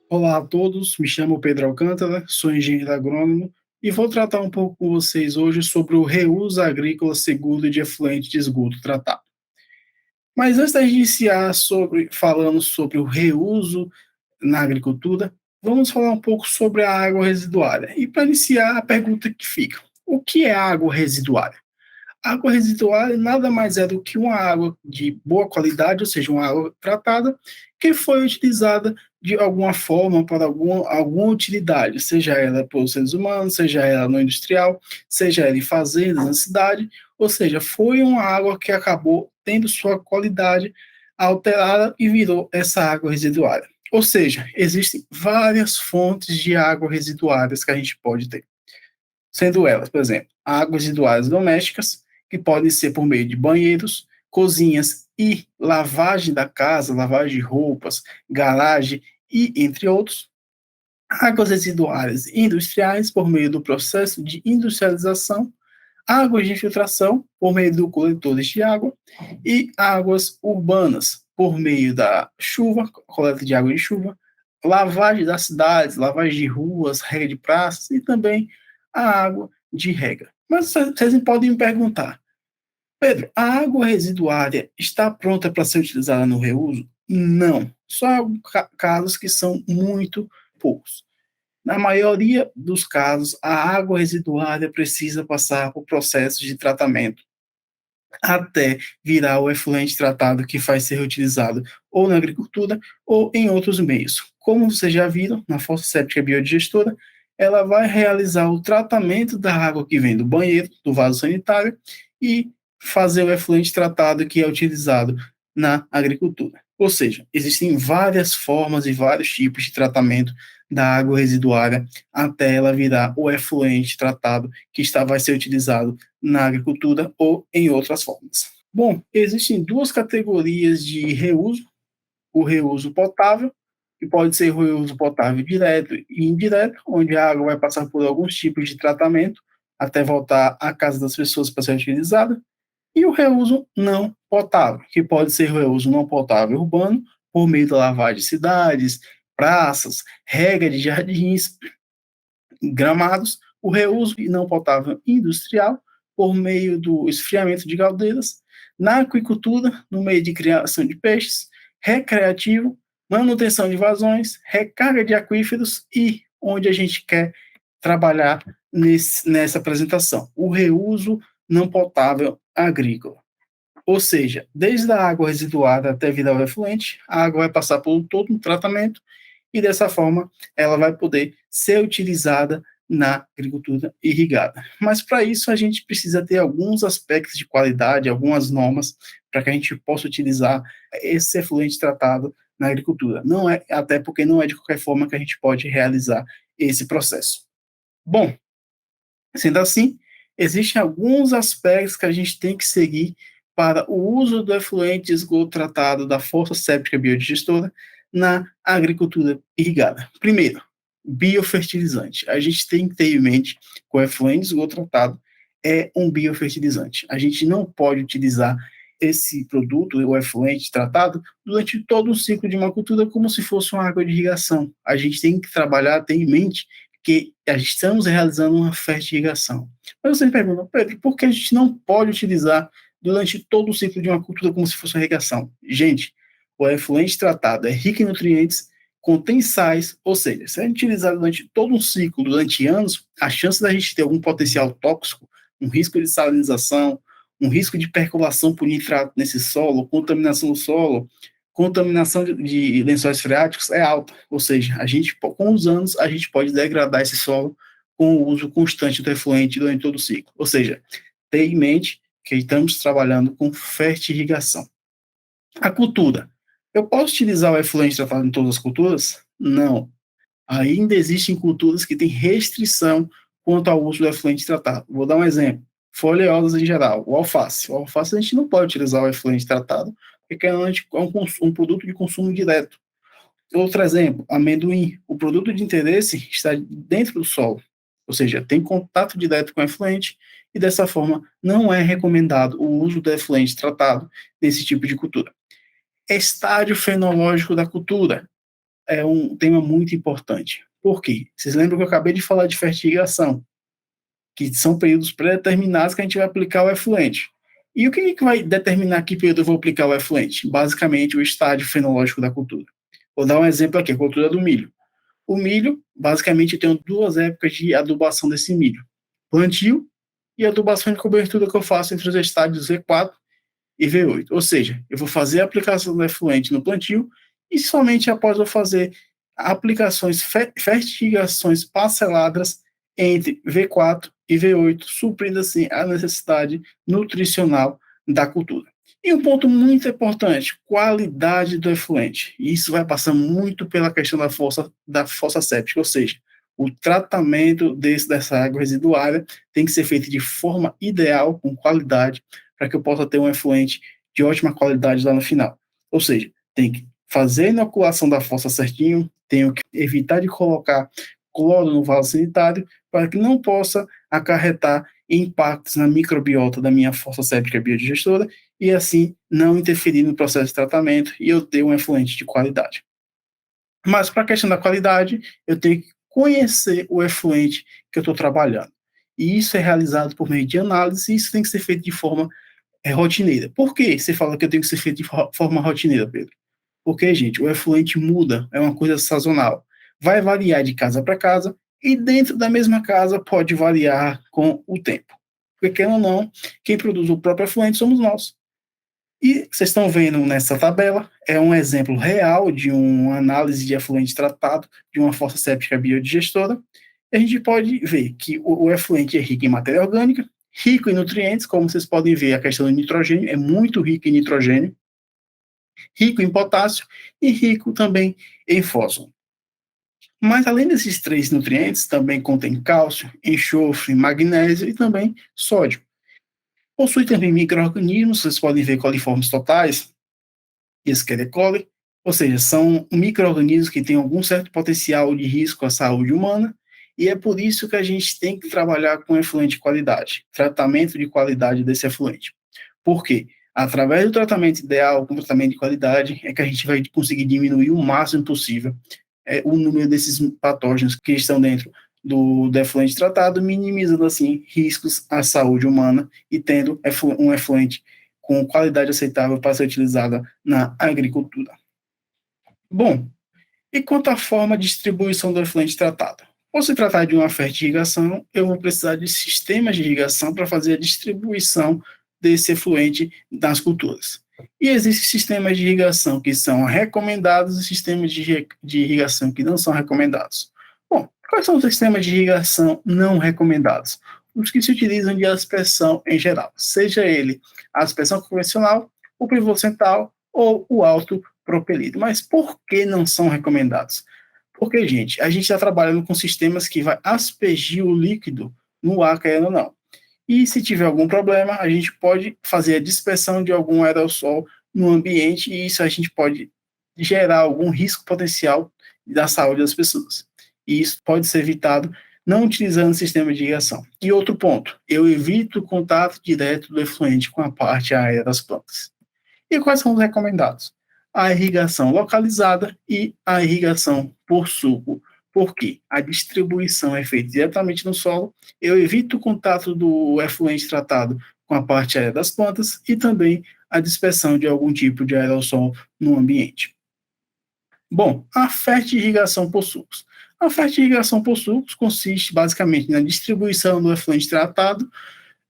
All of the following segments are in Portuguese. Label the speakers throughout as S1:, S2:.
S1: Olá a todos, me chamo Pedro Alcântara, sou engenheiro agrônomo e vou tratar um pouco com vocês hoje sobre o reuso agrícola seguro de efluente de esgoto tratado. Mas antes da gente iniciar falando sobre o reuso na agricultura, vamos falar um pouco sobre a água residuária. E para iniciar, a pergunta que fica: o que é água residuária? Água residual nada mais é do que uma água de boa qualidade, ou seja, uma água tratada, que foi utilizada de alguma forma para alguma utilidade, seja ela pelos seres humanos, seja ela no industrial, seja ela em fazendas, na cidade, ou seja, foi uma água que acabou tendo sua qualidade alterada e virou essa água residuária. Ou seja, existem várias fontes de água residuárias que a gente pode ter, sendo elas, por exemplo, águas residuais domésticas, que podem ser por meio de banheiros, cozinhas e lavagem da casa, lavagem de roupas, garagem e entre outros. Águas residuais industriais por meio do processo de industrialização, águas de infiltração por meio do coletores de água e águas urbanas por meio da chuva, coleta de água de chuva, lavagem das cidades, lavagem de ruas, rega de praças e também a água de rega. Mas vocês podem me perguntar: Pedro, a água residuária está pronta para ser utilizada no reuso? Não, só casos que são muito poucos. Na maioria dos casos, a água residuária precisa passar por processos de tratamento até virar o efluente tratado que vai ser utilizado ou na agricultura ou em outros meios. Como vocês já viram, na fossa séptica biodigestora, ela vai realizar o tratamento da água que vem do banheiro, do vaso sanitário, e fazer o efluente tratado que é utilizado na agricultura. Ou seja, existem várias formas e vários tipos de tratamento da água residuária até ela virar o efluente tratado vai ser utilizado na agricultura ou em outras formas. Bom, existem duas categorias de reuso: o reuso potável, que pode ser o reuso potável direto e indireto, onde a água vai passar por alguns tipos de tratamento até voltar à casa das pessoas para ser utilizada, e o reuso não potável, que pode ser o reuso não potável urbano, por meio da lavagem de cidades, praças, rega de jardins, gramados, o reuso não potável industrial, por meio do esfriamento de caldeiras, na aquicultura, no meio de criação de peixes, recreativo, manutenção de vazões, recarga de aquíferos e onde a gente quer trabalhar nessa apresentação, o reuso não potável agrícola. Ou seja, desde a água residuada até virar o efluente, a água vai passar por todo um tratamento e dessa forma ela vai poder ser utilizada na agricultura irrigada. Mas para isso a gente precisa ter alguns aspectos de qualidade, algumas normas para que a gente possa utilizar esse efluente tratado na agricultura. Não é, até porque não é de qualquer forma que a gente pode realizar esse processo. Bom, sendo assim, existem alguns aspectos que a gente tem que seguir para o uso do efluente de esgoto tratado da fossa séptica biodigestora na agricultura irrigada. Primeiro, biofertilizante. A gente tem que ter em mente que o efluente de esgoto tratado é um biofertilizante. A gente não pode utilizar esse produto, o efluente tratado, durante todo o ciclo de uma cultura como se fosse uma água de irrigação. A gente tem que trabalhar, ter em mente que estamos realizando uma fertilização. Mas você me pergunta: Pedro, por que a gente não pode utilizar durante todo o ciclo de uma cultura como se fosse uma irrigação? Gente, o efluente tratado é rico em nutrientes, contém sais, ou seja, se a gente utilizar durante todo um ciclo, durante anos, a chance da gente ter algum potencial tóxico, um risco de salinização, um risco de percolação por nitrato nesse solo, contaminação do solo, contaminação de lençóis freáticos é alta, ou seja, a gente, com os anos, a gente pode degradar esse solo com o uso constante do efluente durante todo o ciclo. Ou seja, ter em mente que estamos trabalhando com fertirrigação. A cultura. Eu posso utilizar o efluente tratado em todas as culturas? Não. Ainda existem culturas que têm restrição quanto ao uso do efluente tratado. Vou dar um exemplo: folheosas em geral, o alface. O alface a gente não pode utilizar o efluente tratado, porque é um produto de consumo direto. Outro exemplo, amendoim. O produto de interesse está dentro do solo, ou seja, tem contato direto com o efluente e dessa forma não é recomendado o uso do efluente tratado nesse tipo de cultura. Estágio fenológico da cultura. é um tema muito importante. Por quê? Vocês lembram que eu acabei de falar de fertigação, que são períodos pré-determinados que a gente vai aplicar o efluente. E o que vai determinar que período eu vou aplicar o efluente? Basicamente, o estágio fenológico da cultura. Vou dar um exemplo aqui, a cultura do milho. O milho, basicamente, eu tenho duas épocas de adubação desse milho. Plantio e adubação de cobertura que eu faço entre os estádios V4 e V8. Ou seja, eu vou fazer a aplicação do efluente no plantio e somente após eu fazer aplicações, fertigações parceladas entre V4 e V8, suprindo assim a necessidade nutricional da cultura. E um ponto muito importante, qualidade do efluente. Isso vai passar muito pela questão da fossa séptica, ou seja, o tratamento dessa água residuária tem que ser feito de forma ideal, com qualidade, para que eu possa ter um efluente de ótima qualidade lá no final. Ou seja, tem que fazer a inoculação da fossa certinho, tenho que evitar de colocar cloro no vaso sanitário, para que não possa acarretar impactos na microbiota da minha fossa séptica biodigestora e assim não interferir no processo de tratamento e eu ter um efluente de qualidade. Mas para a questão da qualidade, eu tenho que conhecer o efluente que eu estou trabalhando. E isso é realizado por meio de análise e isso tem que ser feito de forma rotineira. Por que você fala que eu tenho que ser feito de forma rotineira, Pedro? Porque, gente, o efluente muda, é uma coisa sazonal. Vai variar de casa para casa e dentro da mesma casa pode variar com o tempo. Porque, querendo ou não, quem produz o próprio efluente somos nós. E vocês estão vendo nessa tabela, é um exemplo real de uma análise de efluente tratado de uma fossa séptica biodigestora. E a gente pode ver que o efluente é rico em matéria orgânica, rico em nutrientes, como vocês podem ver, a questão do nitrogênio é muito rico em nitrogênio, rico em potássio e rico também em fósforo. Mas além desses três nutrientes, também contém cálcio, enxofre, magnésio e também sódio. Possui também micro-organismos, vocês podem ver coliformes totais, Escherichia coli, ou seja, são micro-organismos que têm algum certo potencial de risco à saúde humana, e é por isso que a gente tem que trabalhar com efluente de qualidade, tratamento de qualidade desse efluente. Por quê? Através do tratamento ideal, com tratamento de qualidade, é que a gente vai conseguir diminuir o máximo possível o número desses patógenos que estão dentro do efluente tratado, minimizando assim riscos à saúde humana e tendo um efluente com qualidade aceitável para ser utilizada na agricultura. Bom, e quanto à forma de distribuição do efluente tratado? Por se tratar de uma fertirrigação, eu vou precisar de sistemas de irrigação para fazer a distribuição desse efluente nas culturas. E existem sistemas de irrigação que são recomendados e sistemas de irrigação que não são recomendados. Bom, quais são os sistemas de irrigação não recomendados? Os que se utilizam de aspersão em geral, seja ele a aspersão convencional, o pivô central ou o autopropelido. Mas por que não são recomendados? Porque, gente, a gente está trabalhando com sistemas que vai aspergir o líquido no ar, querendo ou não. E se tiver algum problema, a gente pode fazer a dispersão de algum aerossol no ambiente e isso a gente pode gerar algum risco potencial da saúde das pessoas. E isso pode ser evitado não utilizando sistema de irrigação. E outro ponto, eu evito o contato direto do efluente com a parte aérea das plantas. E quais são os recomendados? A irrigação localizada e a irrigação por suco. Porque a distribuição é feita diretamente no solo, eu evito o contato do efluente tratado com a parte aérea das plantas e também a dispersão de algum tipo de aerossol no ambiente. Bom, a fertirrigação por sucos. A fertirrigação por sucos consiste basicamente na distribuição do efluente tratado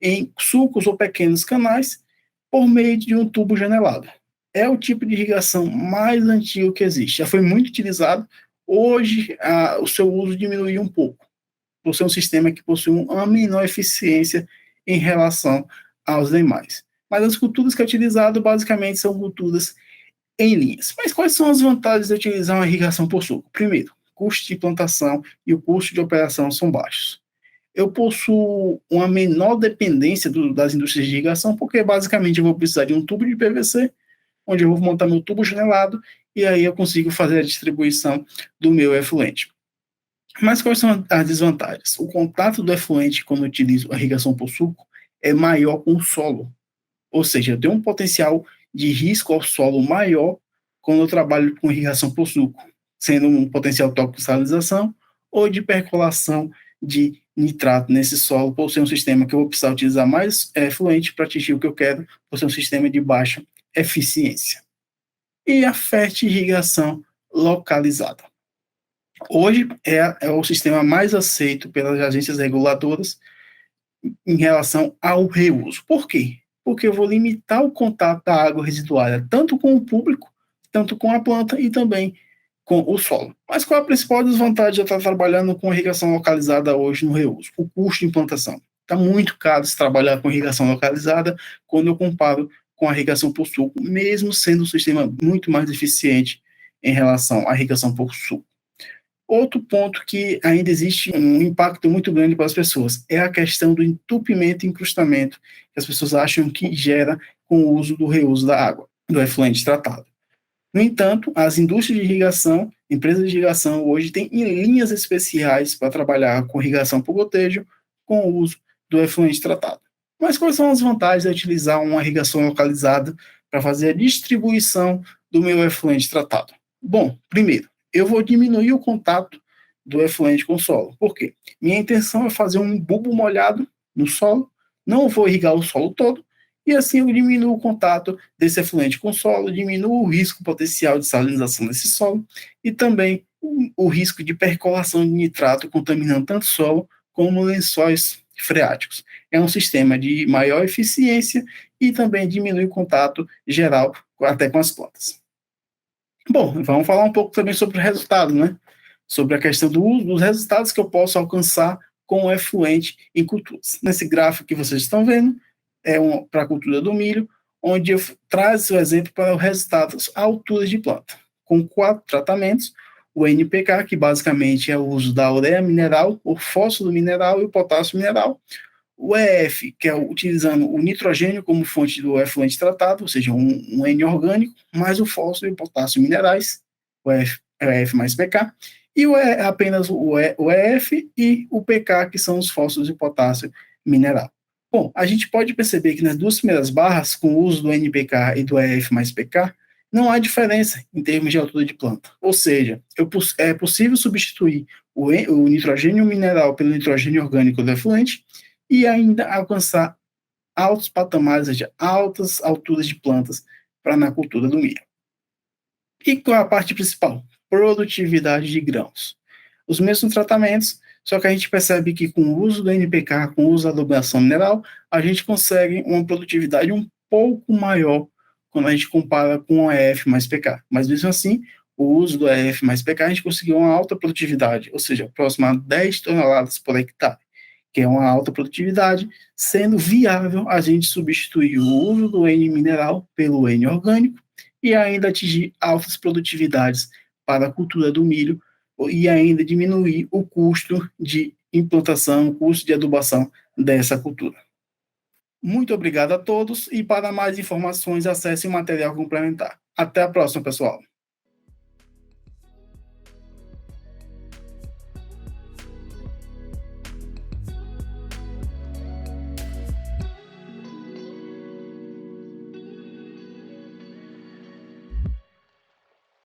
S1: em sucos ou pequenos canais por meio de um tubo janelado. É o tipo de irrigação mais antigo que existe. Já foi muito utilizado. Hoje, o seu uso diminuiu um pouco, por ser um sistema que possui uma menor eficiência em relação aos demais. Mas as culturas que é utilizado, basicamente, são culturas em linhas. Mas quais são as vantagens de utilizar uma irrigação por suco? Primeiro, custo de plantação e o custo de operação são baixos. Eu possuo uma menor dependência das indústrias de irrigação, porque basicamente eu vou precisar de um tubo de PVC, onde eu vou montar meu tubo janelado, e aí eu consigo fazer a distribuição do meu efluente. Mas quais são as desvantagens? O contato do efluente, quando eu utilizo a irrigação por suco, é maior com o solo. Ou seja, eu tenho um potencial de risco ao solo maior quando eu trabalho com irrigação por suco. sendo um potencial tóxico de salinização, ou de percolação de nitrato nesse solo, por ser um sistema que eu vou precisar utilizar mais efluente para atingir o que eu quero, por ser um sistema de baixa eficiência. E a fertirrigação localizada. Hoje é o sistema mais aceito pelas agências reguladoras em relação ao reuso. Por quê? Porque eu vou limitar o contato da água residuária tanto com o público, tanto com a planta e também com o solo. Mas qual é a principal desvantagem de eu estar trabalhando com irrigação localizada hoje no reuso? O custo de implantação. Está muito caro se trabalhar com irrigação localizada quando eu comparo com a irrigação por suco, mesmo sendo um sistema muito mais eficiente em relação à irrigação por suco. Outro ponto que ainda existe um impacto muito grande para as pessoas é a questão do entupimento e encrustamento que as pessoas acham que gera com o uso do reuso da água, do efluente tratado. No entanto, as indústrias de irrigação, empresas de irrigação hoje têm linhas especiais para trabalhar com irrigação por gotejo com o uso do efluente tratado. Mas quais são as vantagens de utilizar uma irrigação localizada para fazer a distribuição do meu efluente tratado? Bom, primeiro, eu vou diminuir o contato do efluente com o solo. Por quê? Minha intenção é fazer um bulbo molhado no solo, não vou irrigar o solo todo, e assim eu diminuo o contato desse efluente com o solo, diminuo o risco potencial de salinização desse solo e também o risco de percolação de nitrato contaminando tanto o solo como lençóis freáticos. É um sistema de maior eficiência e também diminui o contato geral até com as plantas. Bom, vamos falar um pouco também sobre o resultado, né? Sobre a questão dos resultados que eu posso alcançar com o efluente em culturas. Nesse gráfico que vocês estão vendo, é para a cultura do milho, onde eu trago o exemplo para os resultados a alturas de planta, com 4 tratamentos, o NPK, que basicamente é o uso da ureia mineral, o fósforo mineral e o potássio mineral, o EF, que é utilizando o nitrogênio como fonte do efluente tratado, ou seja, um N orgânico, mais o fósforo e o potássio minerais, o EF mais PK, e apenas o EF e o PK, que são os fósforos e potássio mineral. Bom, a gente pode perceber que nas duas primeiras barras, com o uso do NPK e do EF mais PK, não há diferença em termos de altura de planta. Ou seja, é possível substituir o nitrogênio mineral pelo nitrogênio orgânico do efluente e ainda alcançar altos patamares, ou seja, altas alturas de plantas para na cultura do milho. E qual é a parte principal? Produtividade de grãos. Os mesmos tratamentos, só que a gente percebe que com o uso do NPK, com o uso da adubação mineral, a gente consegue uma produtividade um pouco maior quando a gente compara com o EF mais PK. Mas mesmo assim, o uso do EF mais PK, a gente conseguiu uma alta produtividade, ou seja, próxima a 10 toneladas por hectare, que é uma alta produtividade, sendo viável a gente substituir o uso do N mineral pelo N orgânico e ainda atingir altas produtividades para a cultura do milho e ainda diminuir o custo de implantação, o custo de adubação dessa cultura. Muito obrigado a todos e para mais informações acesse o material complementar. Até a próxima, pessoal.